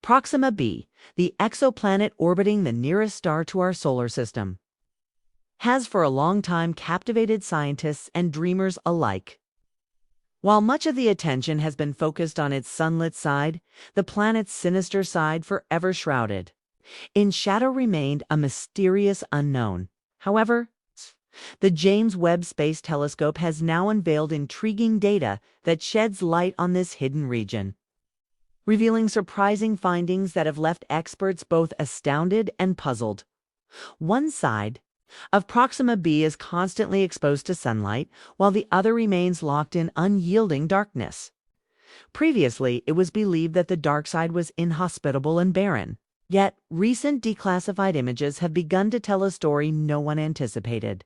Proxima B, the exoplanet orbiting the nearest star to our solar system, has for a long time captivated scientists and dreamers alike. While much of the attention has been focused on its sunlit side, the planet's sinister side forever shrouded. In shadow remained a mysterious unknown. However, the James Webb Space Telescope has now unveiled intriguing data that sheds light on this hidden region, revealing surprising findings that have left experts both astounded and puzzled. One side of Proxima B is constantly exposed to sunlight, while the other remains locked in unyielding darkness. Previously, it was believed that the dark side was inhospitable and barren. Yet, recent declassified images have begun to tell a story no one anticipated.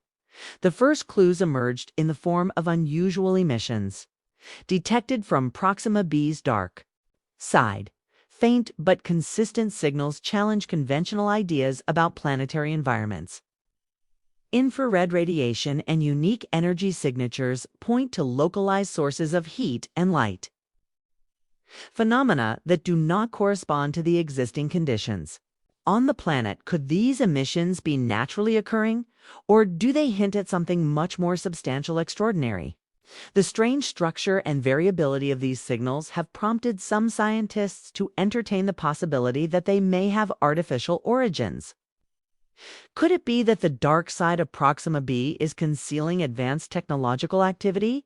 The first clues emerged in the form of unusual emissions, detected from Proxima B's dark side. Faint but consistent signals challenge conventional ideas about planetary environments. Infrared radiation and unique energy signatures point to localized sources of heat and light, phenomena that do not correspond to the existing conditions. On the planet, could these emissions be naturally occurring, or do they hint at something much more substantial, extraordinary? The strange structure and variability of these signals have prompted some scientists to entertain the possibility that they may have artificial origins. Could it be that the dark side of Proxima B is concealing advanced technological activity?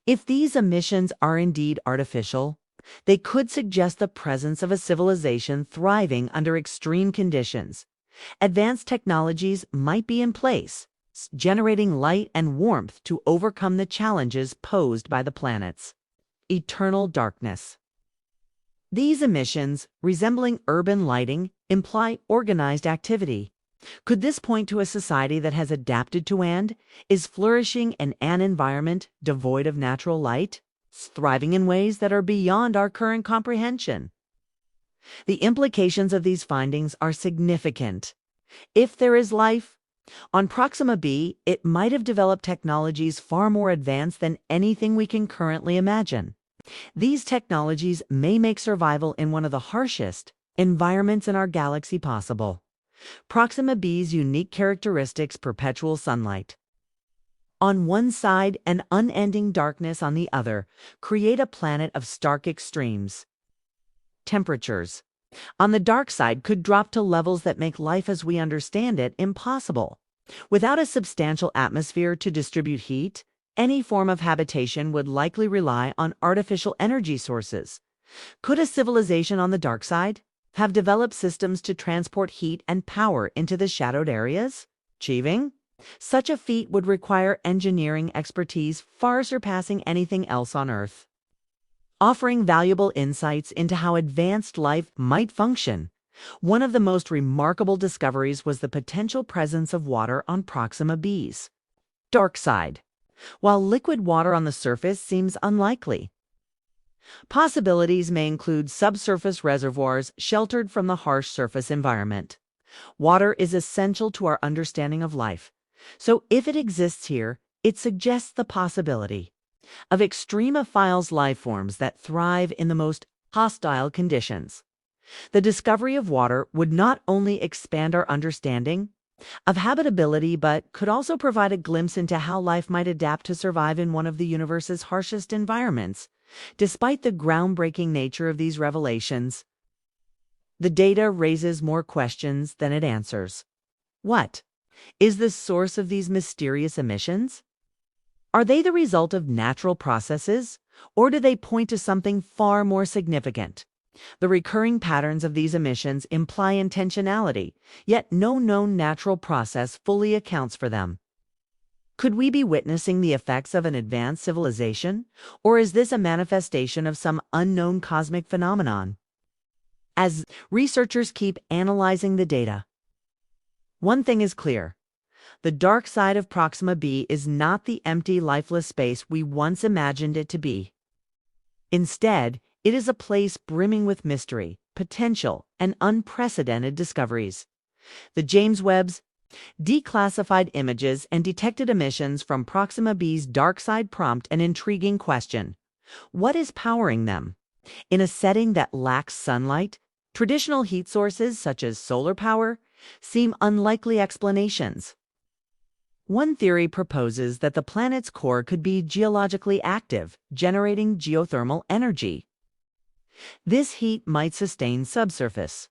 If these emissions are indeed artificial, they could suggest the presence of a civilization thriving under extreme conditions. Advanced technologies might be in place, generating light and warmth to overcome the challenges posed by the planets. Eternal darkness. These emissions, resembling urban lighting, imply organized activity. Could this point to a society that has adapted to and is flourishing in an environment devoid of natural light, thriving in ways that are beyond our current comprehension? The implications of these findings are significant. If there is life on Proxima B, it might have developed technologies far more advanced than anything we can currently imagine. These technologies may make survival in one of the harshest environments in our galaxy possible. Proxima B's unique characteristics: perpetual sunlight on one side and unending darkness on the other, create a planet of stark extremes. Temperatures on the dark side could drop to levels that make life as we understand it impossible. Without a substantial atmosphere to distribute heat, any form of habitation would likely rely on artificial energy sources. Could a civilization on the dark side have developed systems to transport heat and power into the shadowed areas? Achieving such a feat would require engineering expertise far surpassing anything else on Earth, offering valuable insights into how advanced life might function. One of the most remarkable discoveries was the potential presence of water on Proxima B's dark side. While liquid water on the surface seems unlikely, possibilities may include subsurface reservoirs sheltered from the harsh surface environment. Water is essential to our understanding of life, so if it exists here, it suggests the possibility of extremophile life forms that thrive in the most hostile conditions. The discovery of water would not only expand our understanding of habitability, but could also provide a glimpse into how life might adapt to survive in one of the universe's harshest environments. Despite the groundbreaking nature of these revelations, the data raises more questions than it answers. What is the source of these mysterious emissions? Are they the result of natural processes, or do they point to something far more significant? The recurring patterns of these emissions imply intentionality, yet no known natural process fully accounts for them. Could we be witnessing the effects of an advanced civilization, or is this a manifestation of some unknown cosmic phenomenon? As researchers keep analyzing the data, one thing is clear: the dark side of Proxima B is not the empty, lifeless space we once imagined it to be. Instead, it is a place brimming with mystery, potential, and unprecedented discoveries. The James Webb's declassified images and detected emissions from Proxima B's dark side prompt an intriguing question. What is powering them? In a setting that lacks sunlight, Traditional heat sources, such as solar power, seem unlikely explanations. One theory proposes that the planet's core could be geologically active, generating geothermal energy. This heat might sustain subsurface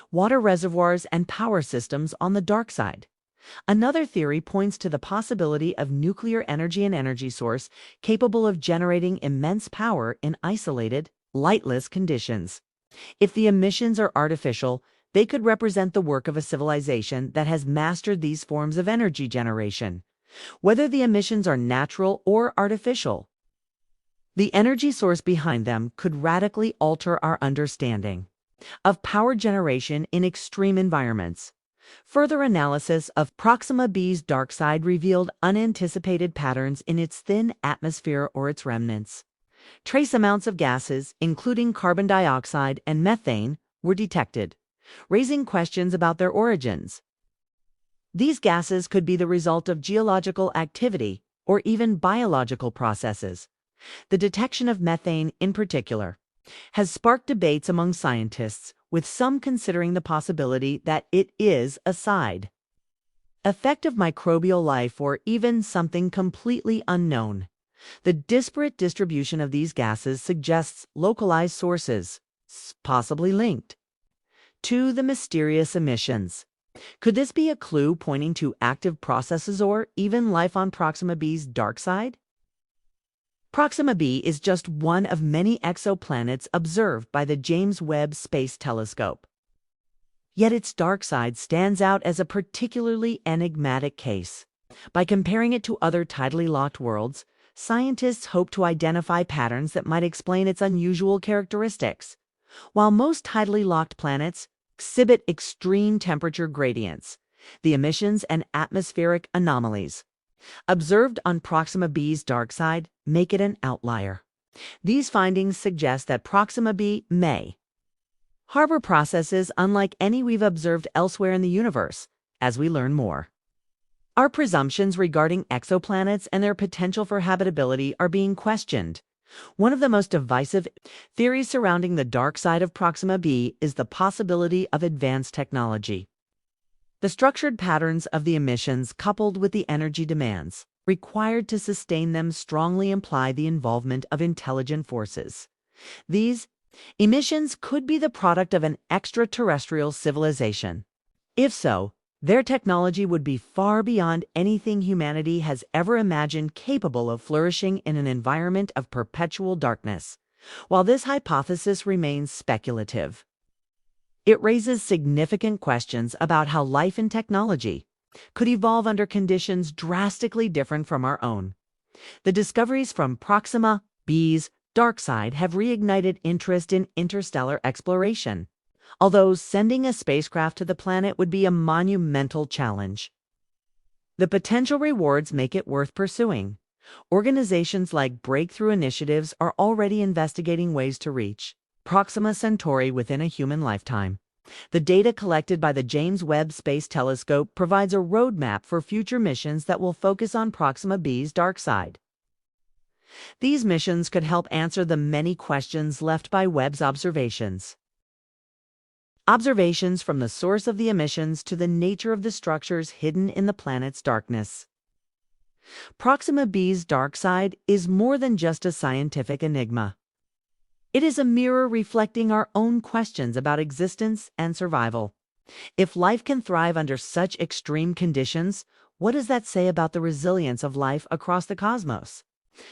water reservoirs and power systems on the dark side. Another theory points to the possibility of nuclear energy, an energy source capable of generating immense power in isolated, lightless conditions. If the emissions are artificial, they could represent the work of a civilization that has mastered these forms of energy generation. Whether the emissions are natural or artificial, the energy source behind them could radically alter our understanding of power generation in extreme environments. Further analysis of Proxima B's dark side revealed unanticipated patterns in its thin atmosphere or its remnants. Trace amounts of gases, including carbon dioxide and methane, were detected, raising questions about their origins. These gases could be the result of geological activity or even biological processes. The detection of methane, in particular, has sparked debates among scientists, with some considering the possibility that it is a side effect of microbial life or even something completely unknown. The disparate distribution of these gases suggests localized sources, possibly linked to the mysterious emissions. Could this be a clue pointing to active processes or even life on Proxima B's dark side? Proxima B is just one of many exoplanets observed by the James Webb Space Telescope. Yet its dark side stands out as a particularly enigmatic case. By comparing it to other tidally locked worlds, scientists hope to identify patterns that might explain its unusual characteristics. While most tidally locked planets exhibit extreme temperature gradients, the emissions and atmospheric anomalies observed on Proxima B's dark side make it an outlier. These findings suggest that Proxima B may harbor processes unlike any we've observed elsewhere in the universe. As we learn more, our presumptions regarding exoplanets and their potential for habitability are being questioned. One of the most divisive theories surrounding the dark side of Proxima B is the possibility of advanced technology. The structured patterns of the emissions, coupled with the energy demands required to sustain them, strongly imply the involvement of intelligent forces. These emissions could be the product of an extraterrestrial civilization. If so, their technology would be far beyond anything humanity has ever imagined, capable of flourishing in an environment of perpetual darkness. While this hypothesis remains speculative, it raises significant questions about how life and technology could evolve under conditions drastically different from our own. The discoveries from Proxima B's dark side have reignited interest in interstellar exploration, although sending a spacecraft to the planet would be a monumental challenge. The potential rewards make it worth pursuing. Organizations like Breakthrough Initiatives are already investigating ways to reach Proxima Centauri within a human lifetime. The data collected by the James Webb Space Telescope provides a roadmap for future missions that will focus on Proxima B's dark side. These missions could help answer the many questions left by Webb's observations. Observations from the source of the emissions to the nature of the structures hidden in the planet's darkness. Proxima B's dark side is more than just a scientific enigma. It is a mirror reflecting our own questions about existence and survival. If life can thrive under such extreme conditions, what does that say about the resilience of life across the cosmos?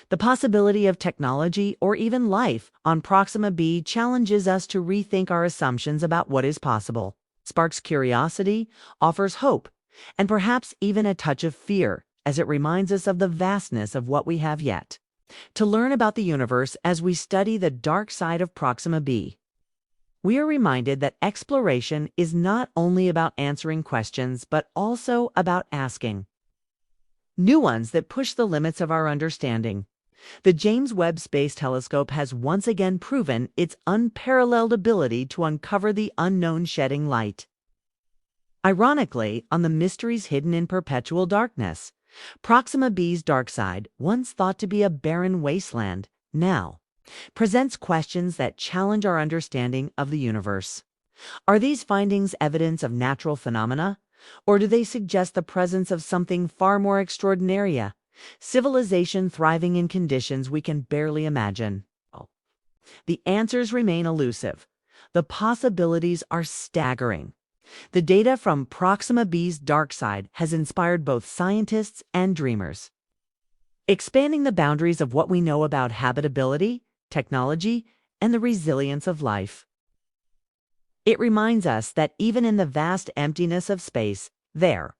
The possibility of technology or even life on Proxima B challenges us to rethink our assumptions about what is possible, sparks curiosity, offers hope, and perhaps even a touch of fear, as it reminds us of the vastness of what we have yet to learn about the universe. As we study the dark side of Proxima B, we are reminded that exploration is not only about answering questions, but also about asking new ones that push the limits of our understanding. The James Webb Space Telescope has once again proven its unparalleled ability to uncover the unknown, shedding light, ironically, on the mysteries hidden in perpetual darkness. Proxima B's dark side, once thought to be a barren wasteland, now presents questions that challenge our understanding of the universe. Are these findings evidence of natural phenomena, or do they suggest the presence of something far more extraordinary, civilization thriving in conditions we can barely imagine? The answers remain elusive. The possibilities are staggering. The data from Proxima B's dark side has inspired both scientists and dreamers, expanding the boundaries of what we know about habitability, technology, and the resilience of life. It reminds us that even in the vast emptiness of space, there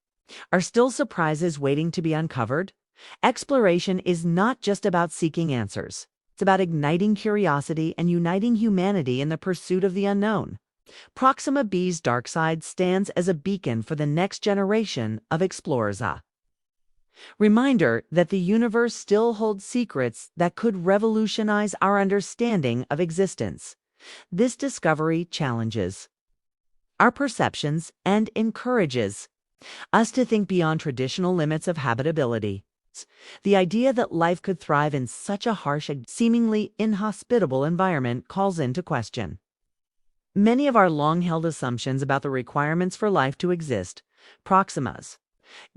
are still surprises waiting to be uncovered. Exploration is not just about seeking answers. It's about igniting curiosity and uniting humanity in the pursuit of the unknown. Proxima B's dark side stands as a beacon for the next generation of explorers. A reminder that the universe still holds secrets that could revolutionize our understanding of existence. This discovery challenges our perceptions and encourages us to think beyond traditional limits of habitability. The idea that life could thrive in such a harsh and seemingly inhospitable environment calls into question many of our long-held assumptions about the requirements for life to exist. Proxima's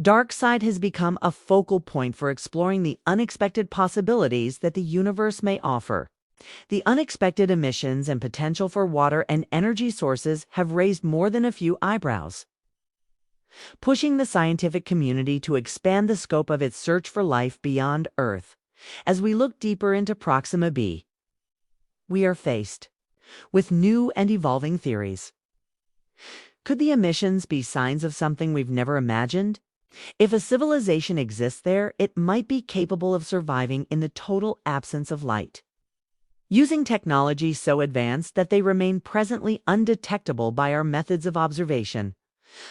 dark side has become a focal point for exploring the unexpected possibilities that the universe may offer. The unexpected emissions and potential for water and energy sources have raised more than a few eyebrows, pushing the scientific community to expand the scope of its search for life beyond Earth. As we look deeper into Proxima B, we are faced with new and evolving theories. Could the emissions be signs of something we've never imagined? If a civilization exists there, it might be capable of surviving in the total absence of light, using technology so advanced that they remain presently undetectable by our methods of observation.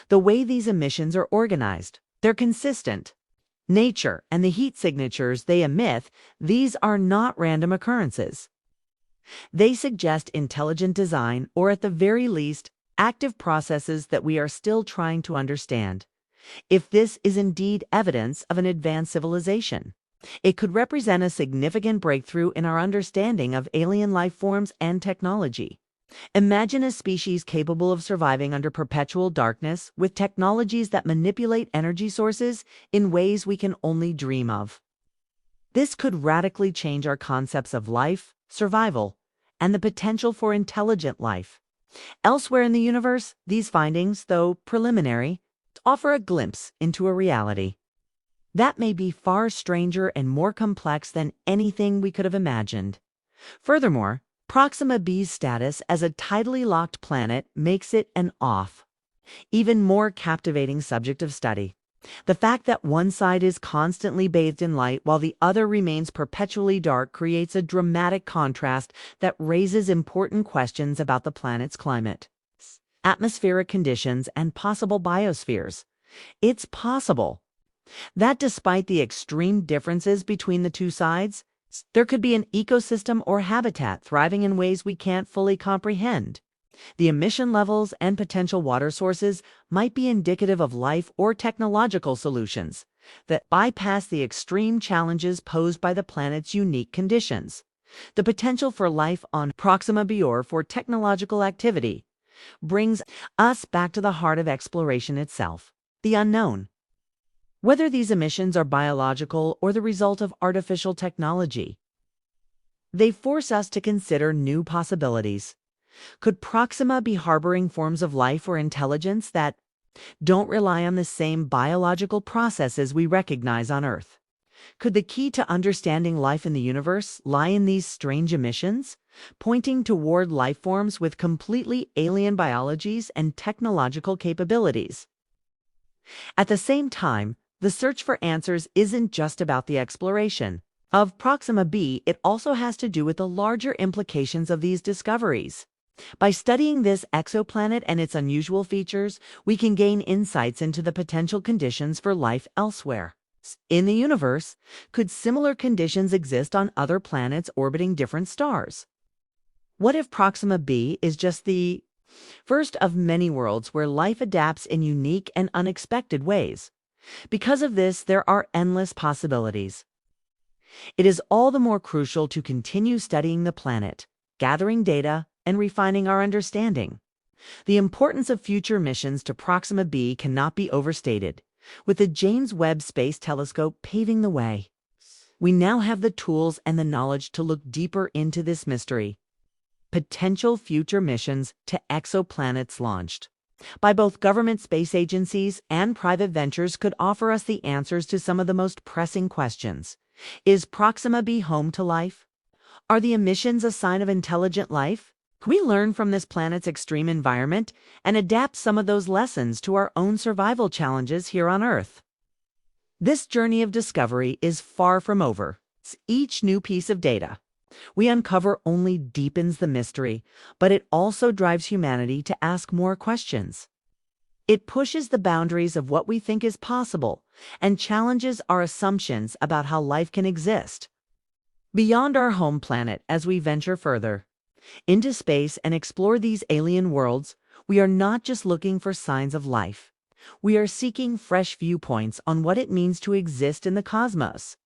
The way these emissions are organized, they're consistent. Nature and the heat signatures they emit, these are not random occurrences. They suggest intelligent design, or at the very least, active processes that we are still trying to understand. If this is indeed evidence of an advanced civilization, it could represent a significant breakthrough in our understanding of alien life forms and technology. Imagine a species capable of surviving under perpetual darkness with technologies that manipulate energy sources in ways we can only dream of. This could radically change our concepts of life, survival, and the potential for intelligent life. Elsewhere in the universe, these findings, though preliminary, offer a glimpse into a reality that may be far stranger and more complex than anything we could have imagined. Furthermore, Proxima B's status as a tidally locked planet makes it an even more captivating subject of study. The fact that one side is constantly bathed in light while the other remains perpetually dark creates a dramatic contrast that raises important questions about the planet's climate, atmospheric conditions, and possible biospheres. It's possible that despite the extreme differences between the two sides, there could be an ecosystem or habitat thriving in ways we can't fully comprehend. The emission levels and potential water sources might be indicative of life or technological solutions that bypass the extreme challenges posed by the planet's unique conditions. The potential for life on Proxima B or for technological activity brings us back to the heart of exploration itself, the unknown. Whether these emissions are biological or the result of artificial technology, they force us to consider new possibilities. Could Proxima be harboring forms of life or intelligence that don't rely on the same biological processes we recognize on Earth? Could the key to understanding life in the universe lie in these strange emissions, pointing toward life forms with completely alien biologies and technological capabilities? At the same time, the search for answers isn't just about the exploration of Proxima B, it also has to do with the larger implications of these discoveries. By studying this exoplanet and its unusual features, we can gain insights into the potential conditions for life elsewhere in the universe. Could similar conditions exist on other planets orbiting different stars? What if Proxima B is just the first of many worlds where life adapts in unique and unexpected ways? Because of this, there are endless possibilities. It is all the more crucial to continue studying the planet, gathering data, and refining our understanding. The importance of future missions to Proxima B cannot be overstated, with the James Webb Space Telescope paving the way. We now have the tools and the knowledge to look deeper into this mystery. Potential future missions to exoplanets launched by both government space agencies and private ventures could offer us the answers to some of the most pressing questions. Is Proxima B home to life? Are the emissions a sign of intelligent life? Can we learn from this planet's extreme environment and adapt some of those lessons to our own survival challenges here on Earth? This journey of discovery is far from over. Each new piece of data we uncover only deepens the mystery, but it also drives humanity to ask more questions. It pushes the boundaries of what we think is possible and challenges our assumptions about how life can exist beyond our home planet. As we venture further into space and explore these alien worlds, we are not just looking for signs of life. We are seeking fresh viewpoints on what it means to exist in the cosmos.